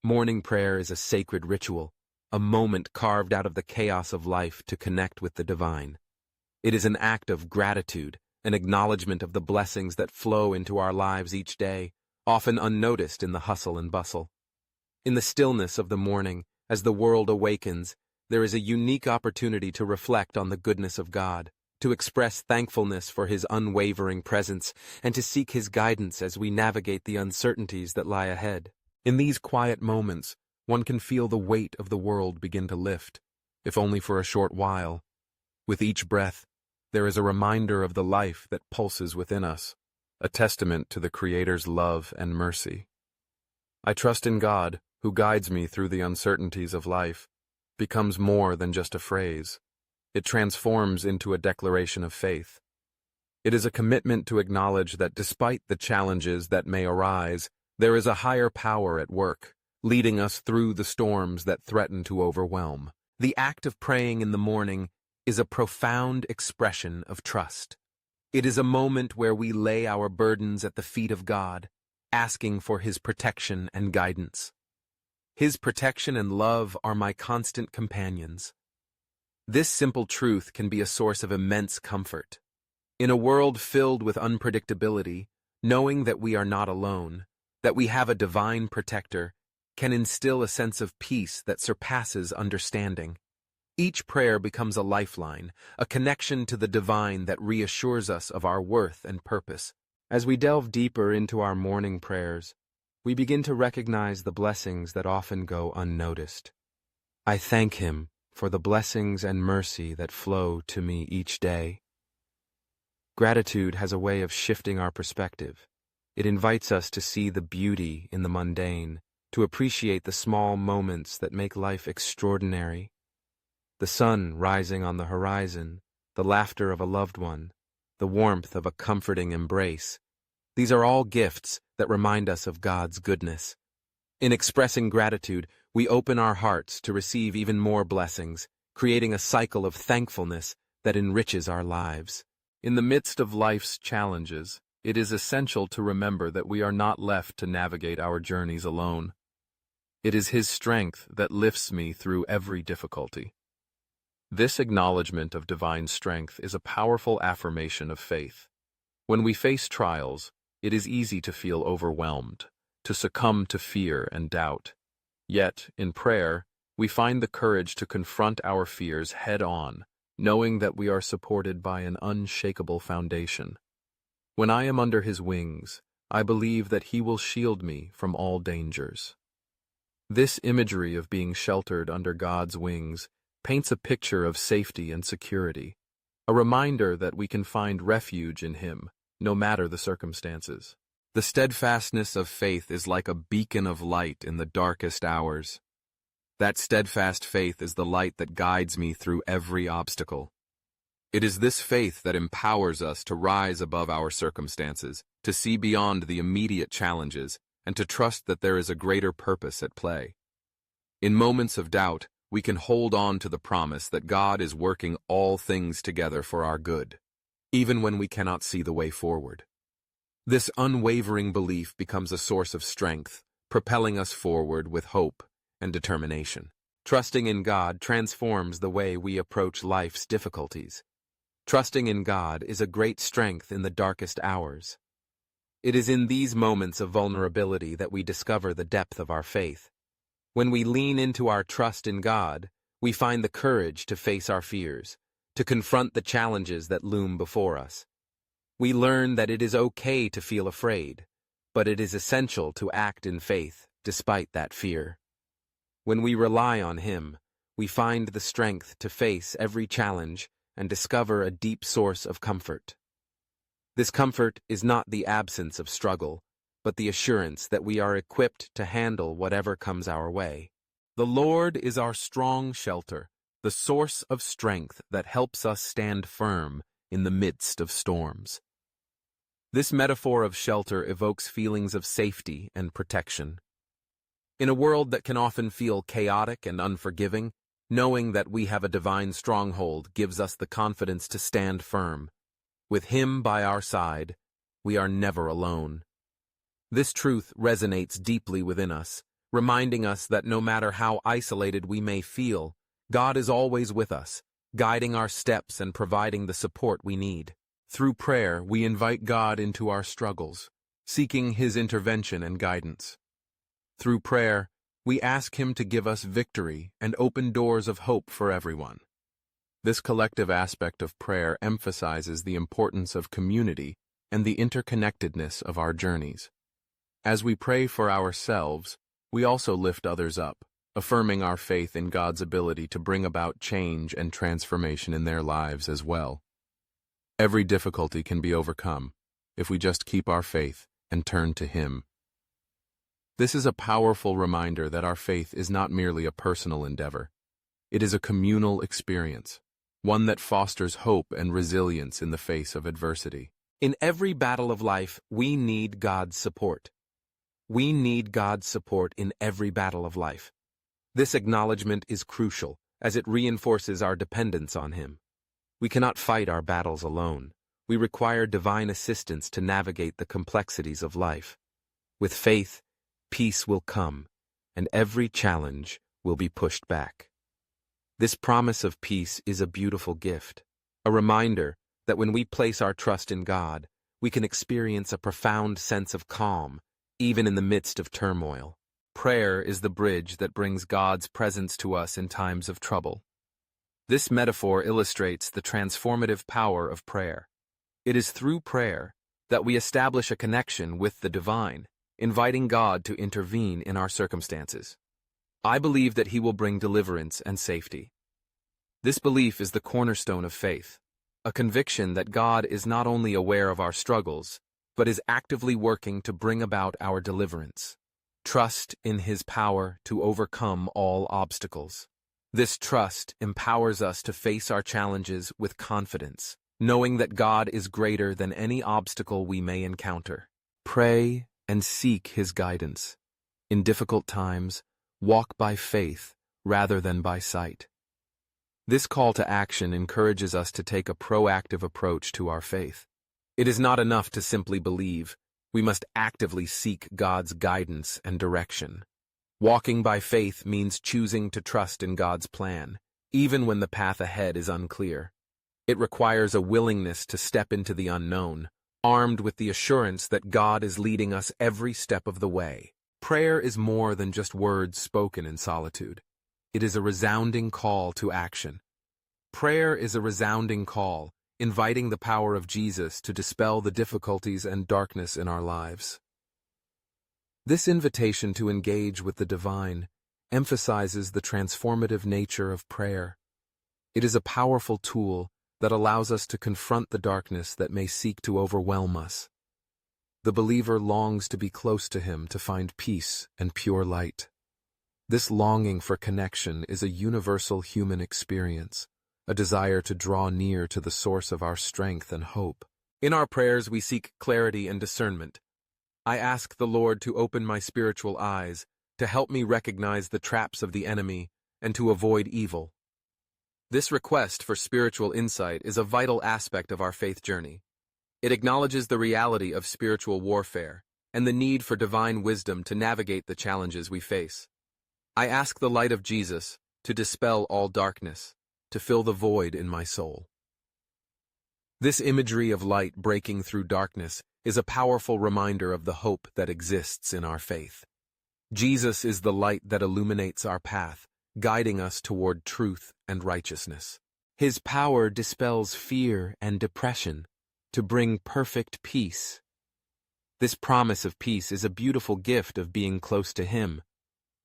Morning prayer is a sacred ritual, a moment carved out of the chaos of life to connect with the divine. It is an act of gratitude, an acknowledgement of the blessings that flow into our lives each day, often unnoticed in the hustle and bustle. In the stillness of the morning, as the world awakens, there is a unique opportunity to reflect on the goodness of God, to express thankfulness for His unwavering presence, and to seek His guidance as we navigate the uncertainties that lie ahead. In these quiet moments, one can feel the weight of the world begin to lift, if only for a short while. With each breath, there is a reminder of the life that pulses within us, a testament to the Creator's love and mercy. I trust in God, who guides me through the uncertainties of life, becomes more than just a phrase. It transforms into a declaration of faith. It is a commitment to acknowledge that despite the challenges that may arise, there is a higher power at work, leading us through the storms that threaten to overwhelm. The act of praying in the morning is a profound expression of trust. It is a moment where we lay our burdens at the feet of God, asking for His protection and guidance. His protection and love are my constant companions. This simple truth can be a source of immense comfort. In a world filled with unpredictability, knowing that we are not alone, that we have a divine protector, can instill a sense of peace that surpasses understanding. Each prayer becomes a lifeline, a connection to the divine that reassures us of our worth and purpose. As we delve deeper into our morning prayers, we begin to recognize the blessings that often go unnoticed. I thank Him for the blessings and mercy that flow to me each day. Gratitude has a way of shifting our perspective. It invites us to see the beauty in the mundane, to appreciate the small moments that make life extraordinary. The sun rising on the horizon, the laughter of a loved one, the warmth of a comforting embrace. These are all gifts that remind us of God's goodness. In expressing gratitude, we open our hearts to receive even more blessings, creating a cycle of thankfulness that enriches our lives. In the midst of life's challenges, it is essential to remember that we are not left to navigate our journeys alone. It is His strength that lifts me through every difficulty. This acknowledgement of divine strength is a powerful affirmation of faith. When we face trials, it is easy to feel overwhelmed, to succumb to fear and doubt. Yet, in prayer, we find the courage to confront our fears head-on, knowing that we are supported by an unshakable foundation. When I am under His wings, I believe that He will shield me from all dangers. This imagery of being sheltered under God's wings paints a picture of safety and security, a reminder that we can find refuge in Him, no matter the circumstances. The steadfastness of faith is like a beacon of light in the darkest hours. That steadfast faith is the light that guides me through every obstacle. It is this faith that empowers us to rise above our circumstances, to see beyond the immediate challenges, and to trust that there is a greater purpose at play. In moments of doubt, we can hold on to the promise that God is working all things together for our good, even when we cannot see the way forward. This unwavering belief becomes a source of strength, propelling us forward with hope and determination. Trusting in God transforms the way we approach life's difficulties. Trusting in God is a great strength in the darkest hours. It is in these moments of vulnerability that we discover the depth of our faith. When we lean into our trust in God, we find the courage to face our fears, to confront the challenges that loom before us. We learn that it is okay to feel afraid, but it is essential to act in faith despite that fear. When we rely on Him, we find the strength to face every challenge and discover a deep source of comfort. This comfort is not the absence of struggle, but the assurance that we are equipped to handle whatever comes our way. The Lord is our strong shelter, the source of strength that helps us stand firm in the midst of storms. This metaphor of shelter evokes feelings of safety and protection. In a world that can often feel chaotic and unforgiving, knowing that we have a divine stronghold gives us the confidence to stand firm. With Him by our side, we are never alone. This truth resonates deeply within us, reminding us that no matter how isolated we may feel, God is always with us, guiding our steps and providing the support we need. Through prayer, we invite God into our struggles, seeking His intervention and guidance. Through prayer, we ask Him to give us victory and open doors of hope for everyone. This collective aspect of prayer emphasizes the importance of community and the interconnectedness of our journeys. As we pray for ourselves, we also lift others up, affirming our faith in God's ability to bring about change and transformation in their lives as well. Every difficulty can be overcome if we just keep our faith and turn to Him. This is a powerful reminder that our faith is not merely a personal endeavor. It is a communal experience, one that fosters hope and resilience in the face of adversity. In every battle of life, we need God's support. We need God's support in every battle of life. This acknowledgement is crucial, as it reinforces our dependence on Him. We cannot fight our battles alone. We require divine assistance to navigate the complexities of life. With faith, peace will come, and every challenge will be pushed back. This promise of peace is a beautiful gift, a reminder that when we place our trust in God, we can experience a profound sense of calm, even in the midst of turmoil. Prayer is the bridge that brings God's presence to us in times of trouble. This metaphor illustrates the transformative power of prayer. It is through prayer that we establish a connection with the divine, inviting God to intervene in our circumstances. I believe that He will bring deliverance and safety. This belief is the cornerstone of faith, a conviction that God is not only aware of our struggles, but is actively working to bring about our deliverance. Trust in His power to overcome all obstacles. This trust empowers us to face our challenges with confidence, knowing that God is greater than any obstacle we may encounter. Pray and seek His guidance. In difficult times, walk by faith rather than by sight. This call to action encourages us to take a proactive approach to our faith. It is not enough to simply believe. We must actively seek God's guidance and direction. Walking by faith means choosing to trust in God's plan, even when the path ahead is unclear. It requires a willingness to step into the unknown, armed with the assurance that God is leading us every step of the way. Prayer is more than just words spoken in solitude. It is a resounding call to action. Prayer is a resounding call, inviting the power of Jesus to dispel the difficulties and darkness in our lives. This invitation to engage with the divine emphasizes the transformative nature of prayer. It is a powerful tool that allows us to confront the darkness that may seek to overwhelm us. The believer longs to be close to Him to find peace and pure light. This longing for connection is a universal human experience, a desire to draw near to the source of our strength and hope. In our prayers, we seek clarity and discernment. I ask the Lord to open my spiritual eyes, to help me recognize the traps of the enemy, and to avoid evil. This request for spiritual insight is a vital aspect of our faith journey. It acknowledges the reality of spiritual warfare and the need for divine wisdom to navigate the challenges we face. I ask the light of Jesus to dispel all darkness, to fill the void in my soul. This imagery of light breaking through darkness is a powerful reminder of the hope that exists in our faith. Jesus is the light that illuminates our path, guiding us toward truth and righteousness. His power dispels fear and depression to bring perfect peace. This promise of peace is a beautiful gift of being close to Him.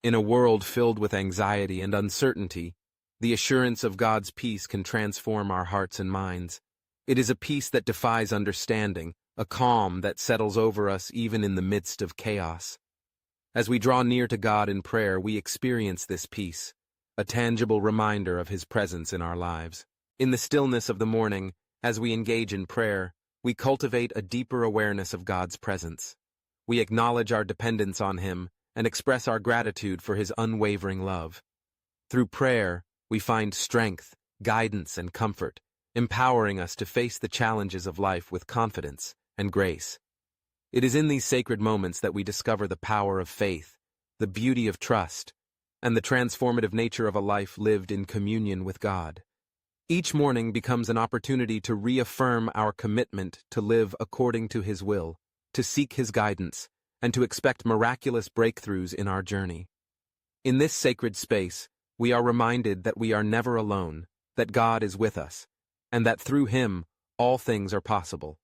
In a world filled with anxiety and uncertainty, the assurance of God's peace can transform our hearts and minds. It is a peace that defies understanding, a calm that settles over us even in the midst of chaos. As we draw near to God in prayer, we experience this peace, a tangible reminder of His presence in our lives. In the stillness of the morning, as we engage in prayer, we cultivate a deeper awareness of God's presence. We acknowledge our dependence on Him and express our gratitude for His unwavering love. Through prayer, we find strength, guidance, and comfort, empowering us to face the challenges of life with confidence and grace. It is in these sacred moments that we discover the power of faith, the beauty of trust, and the transformative nature of a life lived in communion with God. Each morning becomes an opportunity to reaffirm our commitment to live according to His will, to seek His guidance, and to expect miraculous breakthroughs in our journey. In this sacred space, we are reminded that we are never alone, that God is with us, and that through Him, all things are possible.